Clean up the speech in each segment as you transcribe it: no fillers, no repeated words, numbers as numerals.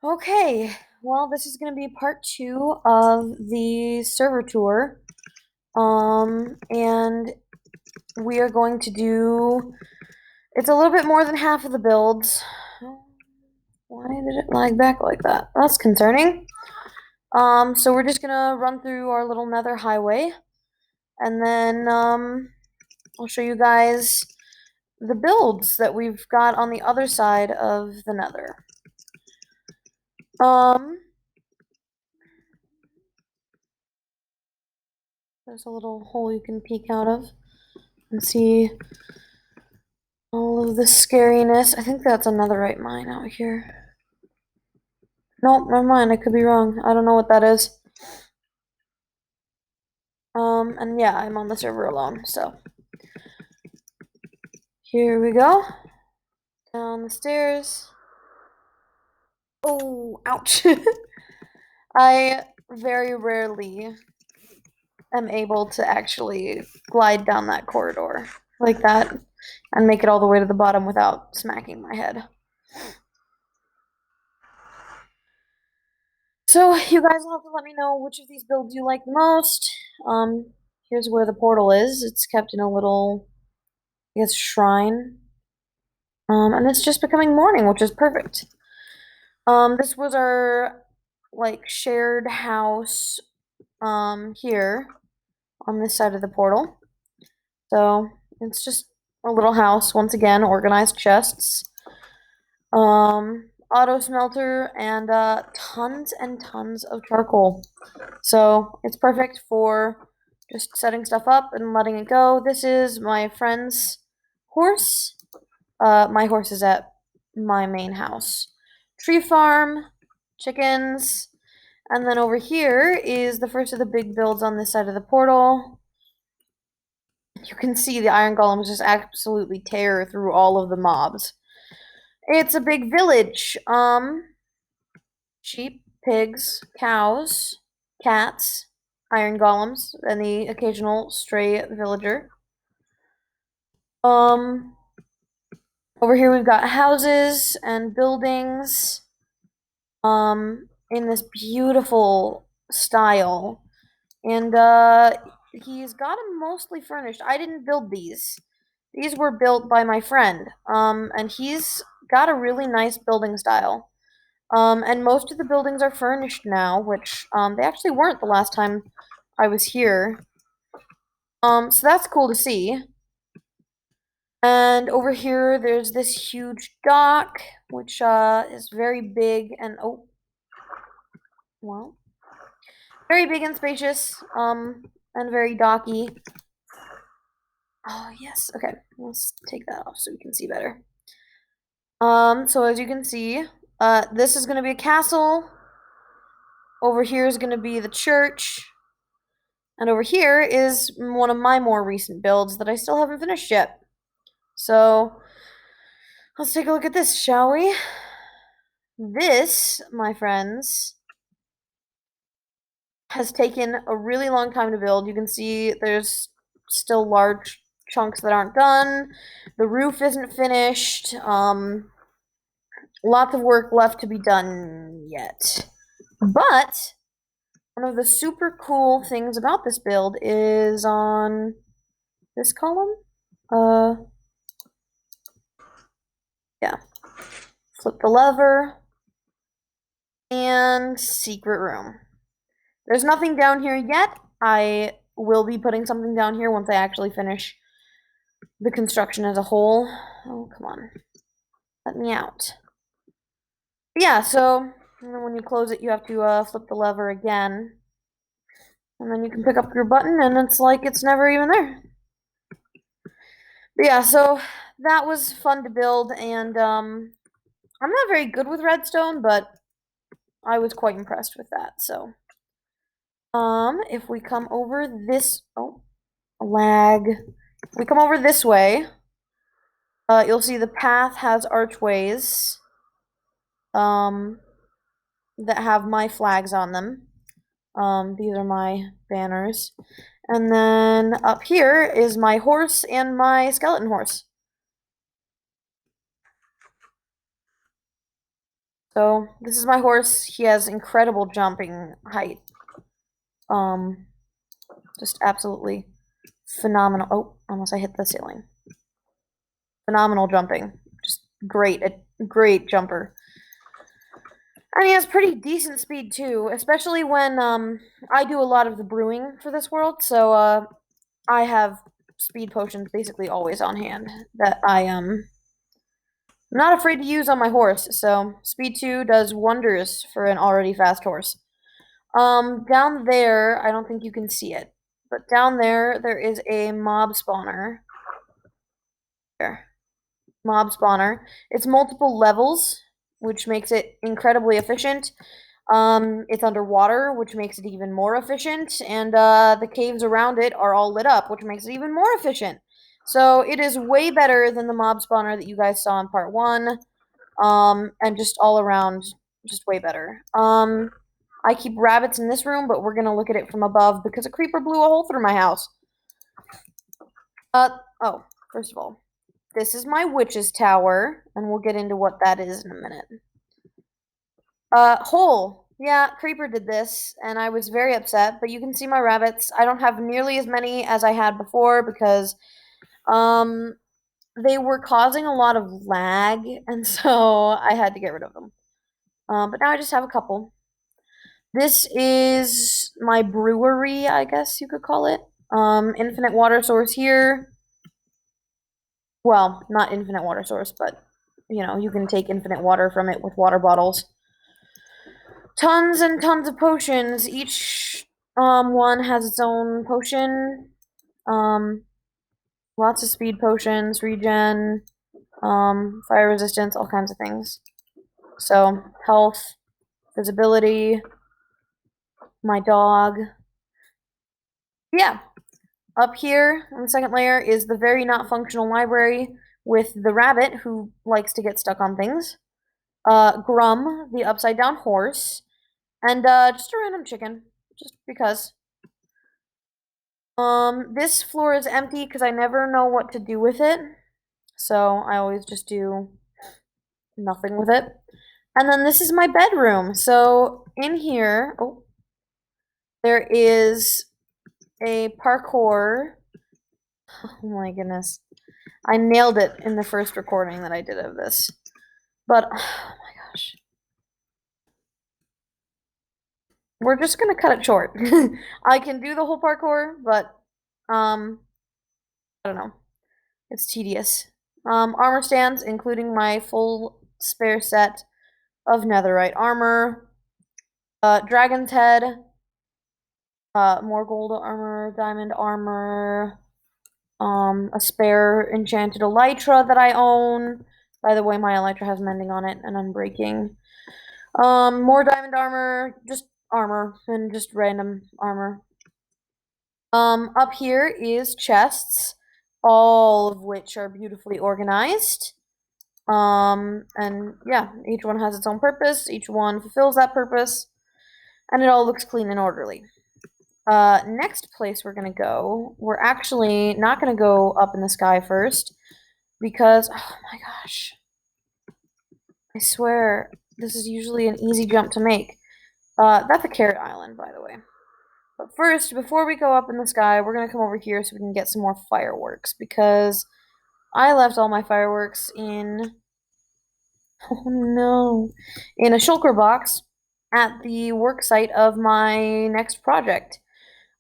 Okay, well, this is going to be part two of the server tour. And we are going to do, it's a little bit more than half of the builds. Why did it lag back like that? That's concerning. So we're just gonna run through our little nether highway, and then, I'll show you guys the builds that we've got on the other side of the nether. Um, there's a little hole you can peek out of and see all of the scariness. I think that's a netherite mine out here. Nope, never mind. I could be wrong. I don't know what that is. And yeah, I'm on the server alone, so. Here we go. Down the stairs. Oh, ouch. I very rarely am able to actually glide down that corridor like that and make it all the way to the bottom without smacking my head. So you guys will have to let me know which of these builds you like the most. Here's where the portal is. It's kept in a little, I guess, shrine. And it's just becoming morning, which is perfect. This was our, like, shared house, here on this side of the portal. So it's just a little house, once again, organized chests. Auto smelter, and tons and tons of charcoal. So it's perfect for just setting stuff up and letting it go. This is my friend's horse. My horse is at my main house. Tree farm, chickens, and then over here is the first of the big builds on this side of the portal. You can see the iron golems just absolutely tear through all of the mobs. It's a big village. Sheep, pigs, cows, cats, iron golems, and the occasional stray villager. Um, Over here we've got houses and buildings, in this beautiful style. And, he's got them mostly furnished. I didn't build these. These were built by my friend. And he's got a really nice building style. And most of the buildings are furnished now, which they actually weren't the last time I was here. So that's cool to see. And over here, there's this huge dock, which is very big and well, very big and spacious, and very docky. Oh yes, okay. Let's take that off so we can see better. So as you can see, this is gonna be a castle. Over here is gonna be the church. And over here is one of my more recent builds that I still haven't finished yet. So let's take a look at this, shall we? This, my friends, has taken a really long time to build. You can see there's still large chunks that aren't done. The roof isn't finished. Lots of work left to be done yet. But one of the super cool things about this build is on this column. Yeah. Flip the lever. And secret room. There's nothing down here yet. I will be putting something down here once I actually finish the construction as a whole. Oh, come on. Let me out. But yeah, so when you close it, you have to flip the lever again. And then you can pick up your button, and it's like it's never even there. But yeah, so that was fun to build, and I'm not very good with redstone, but I was quite impressed with that, so. If we come over this, oh, lag. If we come over this way, you'll see the path has archways, that have my flags on them. These are my banners. And then up here is my horse and my skeleton horse. So this is my horse. He has incredible jumping height. Just absolutely phenomenal. Oh, almost I hit the ceiling. Phenomenal jumping. Just great, a great jumper. And he has pretty decent speed too, especially when I do a lot of the brewing for this world, so I have speed potions basically always on hand that I'm not afraid to use on my horse. So speed 2 does wonders for an already fast horse. Down there, I don't think you can see it, but down there is a mob spawner. There. Mob spawner. It's multiple levels, which makes it incredibly efficient. It's underwater, which makes it even more efficient, and the caves around it are all lit up, which makes it even more efficient. So it is way better than the mob spawner that you guys saw in part 1, and just all around, just way better. I keep rabbits in this room, but we're gonna look at it from above because a creeper blew a hole through my house. Oh, first of all, this is my witch's tower, and we'll get into what that is in a minute. Hole. Yeah, Creeper did this, and I was very upset, but you can see my rabbits. I don't have nearly as many as I had before because, they were causing a lot of lag, and so I had to get rid of them. But now I just have a couple. This is my brewery, I guess you could call it. Infinite water source here. Well, not infinite water source, but, you know, you can take infinite water from it with water bottles. Tons and tons of potions. Each one has its own potion. Lots of speed potions, regen, fire resistance, all kinds of things. So health, visibility, my dog. Yeah. Up here on the second layer is the very not functional library with the rabbit who likes to get stuck on things. Grum, the upside down horse, and just a random chicken, just because. This floor is empty because I never know what to do with it. So I always just do nothing with it. And then this is my bedroom. So in here, oh, there is a parkour. Oh my goodness. I nailed it in the first recording that I did of this. But, oh my gosh. We're just gonna cut it short. I can do the whole parkour, but, I don't know. It's tedious. Armor stands, including my full spare set of netherite armor. Dragon's head. More gold armor, diamond armor. A spare enchanted elytra that I own. By the way, my elytra has mending on it and unbreaking. More diamond armor, just armor, and just random armor. Up here is chests, all of which are beautifully organized. And yeah, each one has its own purpose, each one fulfills that purpose, and it all looks clean and orderly. Next place we're gonna go, we're actually not gonna go up in the sky first, because, oh my gosh, I swear, this is usually an easy jump to make. That's a carrot island, by the way. But first, before we go up in the sky, we're gonna come over here so we can get some more fireworks, because I left all my fireworks in, oh no, in a shulker box at the work site of my next project.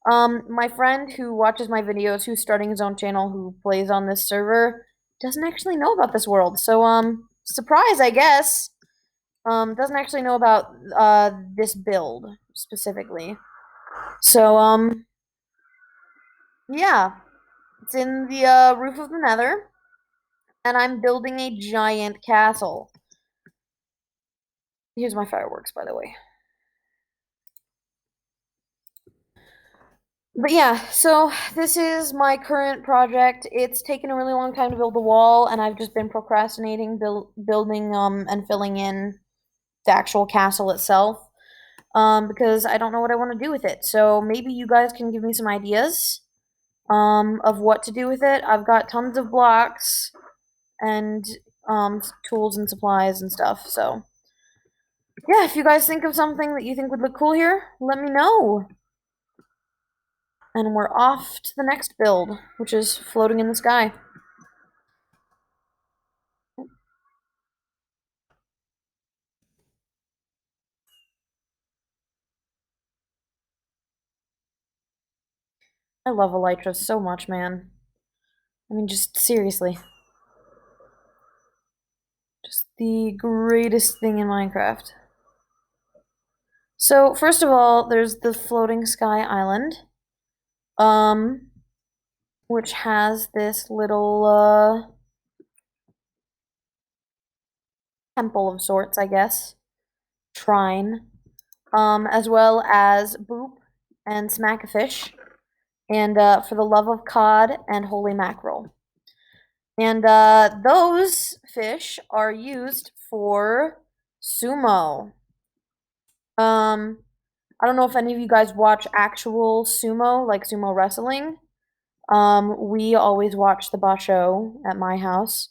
My friend who watches my videos, who's starting his own channel, who plays on this server, doesn't actually know about this world. So, surprise, I guess. Doesn't actually know about, this build, specifically. So, yeah. It's in the, roof of the nether. And I'm building a giant castle. Here's my fireworks, by the way. But yeah, so this is my current project. It's taken a really long time to build the wall, and I've just been procrastinating building and filling in the actual castle itself, because I don't know what I want to do with it. So maybe you guys can give me some ideas of what to do with it. I've got tons of blocks and tools and supplies and stuff. So yeah, if you guys think of something that you think would look cool here, let me know. And we're off to the next build, which is floating in the sky. I love Elytra so much, man. I mean, just seriously. Just the greatest thing in Minecraft. So, first of all, there's the floating sky island. Um, which has this little temple of sorts, I guess. Shrine. As well as Boop and Smackafish. And For the Love of Cod and Holy Mackerel. And those fish are used for sumo. I don't know if any of you guys watch actual sumo, like sumo wrestling. We always watch the Basho at my house.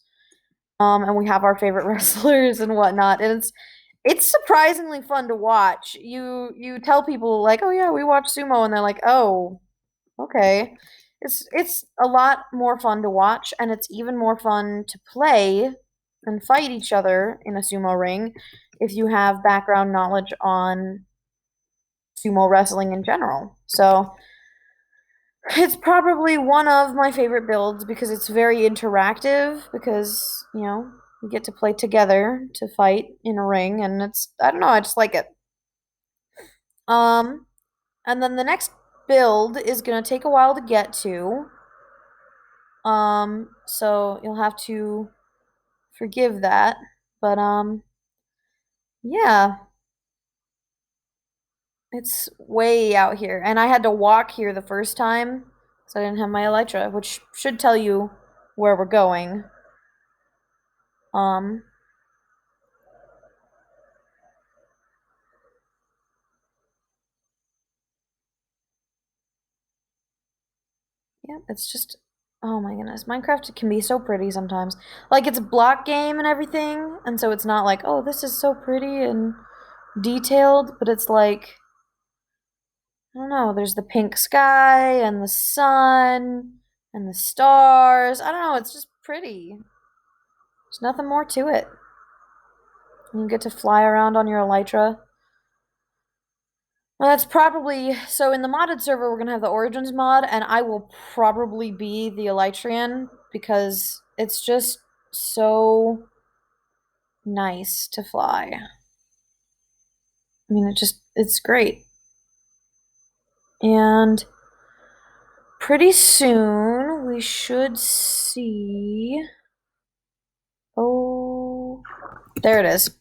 And we have our favorite wrestlers and whatnot. And it's surprisingly fun to watch. You tell people like, "Oh yeah, we watch sumo," and they're like, "Oh, okay." It's a lot more fun to watch, and it's even more fun to play and fight each other in a sumo ring if you have background knowledge on sumo wrestling in general. So it's probably one of my favorite builds because it's very interactive because, we get to play together to fight in a ring and I don't know, I just like it. Um and then the next build is going to take a while to get to. So you'll have to forgive that. But yeah, it's way out here. And I had to walk here the first time, so I didn't have my elytra, which should tell you where we're going. Um, yeah, it's just, oh my goodness, Minecraft can be so pretty sometimes. Like it's a block game and everything, and so it's not like, oh, this is so pretty and detailed, but it's like, I don't know, there's the pink sky and the sun and the stars. I don't know, it's just pretty. There's nothing more to it. You get to fly around on your elytra. Well, that's probably so in the modded server we're gonna have the Origins mod, and I will probably be the Elytrian because it's just so nice to fly. I mean, it's great. And pretty soon we should see. Oh, there it is.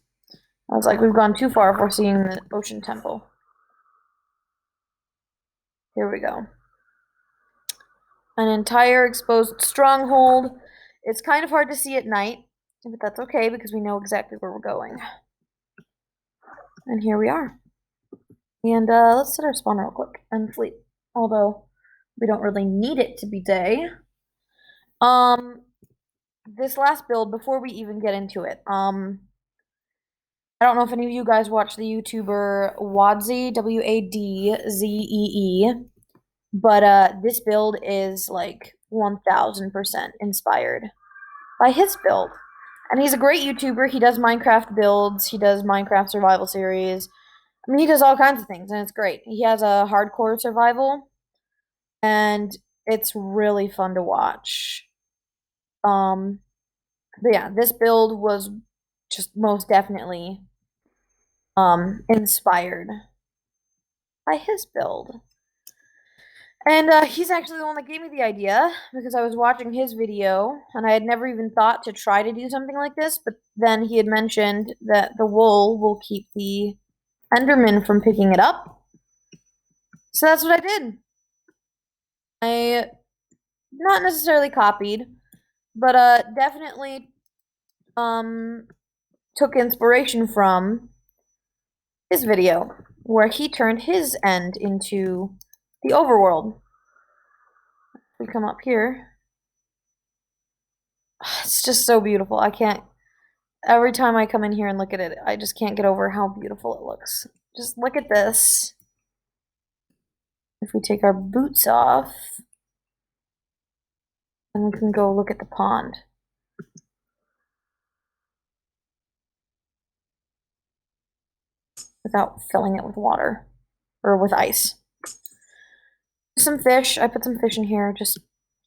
I was like, we've gone too far if we're seeing the Ocean Temple. Here we go. An entire exposed stronghold. It's kind of hard to see at night, but that's okay because we know exactly where we're going. And here we are. And let's set our spawn real quick and sleep. Although we don't really need it to be day. This last build, before we even get into it, I don't know if any of you guys watch the YouTuber Wadzee, Wadzee, but this build is like 1000% inspired by his build. And he's a great YouTuber. He does Minecraft builds, he does Minecraft survival series. I mean, he does all kinds of things, and it's great. He has a hardcore survival, and it's really fun to watch. But yeah, this build was just most definitely inspired by his build. And he's actually the one that gave me the idea because I was watching his video and I had never even thought to try to do something like this. But then he had mentioned that the wool will keep the Enderman from picking it up. So that's what I did. I not necessarily copied, but definitely took inspiration from his video where he turned his end into the overworld. We come up here. It's just so beautiful. I can't Every time I come in here and look at it, I just can't get over how beautiful it looks. Just look at this. If we take our boots off, then we can go look at the pond. Without filling it with water or with ice. Some fish. I put some fish in here, just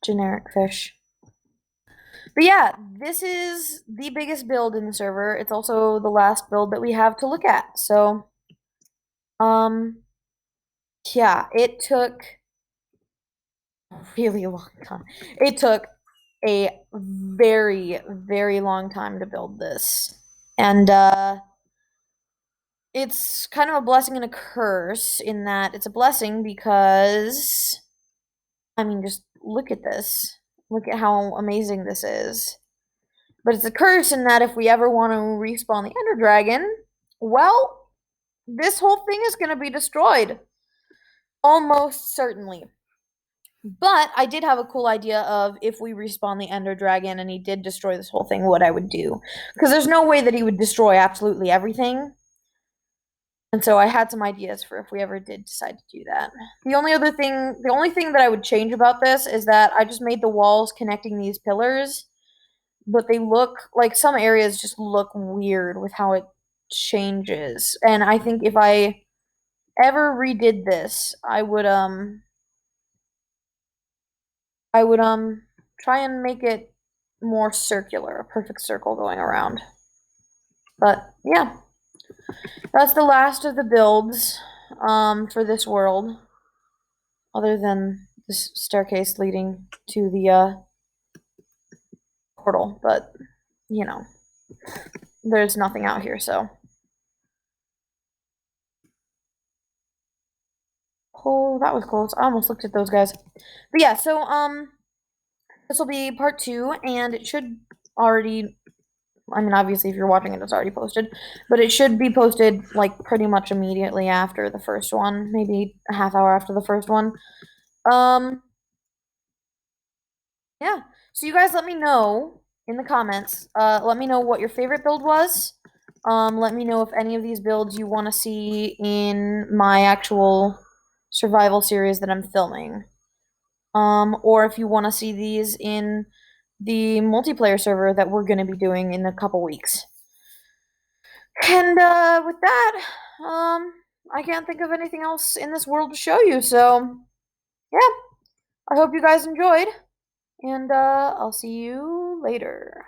generic fish. But yeah, this is the biggest build in the server. It's also the last build that we have to look at. So, yeah, it took a really long time. It took a very, very long time to build this. And, it's kind of a blessing and a curse in that it's a blessing because, I mean, just look at this. Look at how amazing this is. But it's a curse in that if we ever want to respawn the Ender Dragon, well, this whole thing is going to be destroyed. Almost certainly. But I did have a cool idea of if we respawn the Ender Dragon and he did destroy this whole thing, what I would do. Because there's no way that he would destroy absolutely everything. And so I had some ideas for if we ever did decide to do that. The only thing that I would change about this is that I just made the walls connecting these pillars, but they look like some areas just look weird with how it changes. And I think if I ever redid this, I would try and make it more circular, a perfect circle going around. But yeah. That's the last of the builds for this world, other than this staircase leading to the portal, but you know, there's nothing out here, so. Oh, that was close. I almost looked at those guys. But yeah, so this will be part 2, and it should already, I mean, obviously if you're watching it, it's already posted, but it should be posted like pretty much immediately after the first one, maybe a half hour after the first one. Yeah. So you guys let me know in the comments. Let me know what your favorite build was. Let me know if any of these builds you want to see in my actual survival series that I'm filming. Or if you want to see these in the multiplayer server that we're going to be doing in a couple weeks. And with that, I can't think of anything else in this world to show you. So, yeah. I hope you guys enjoyed. And I'll see you later.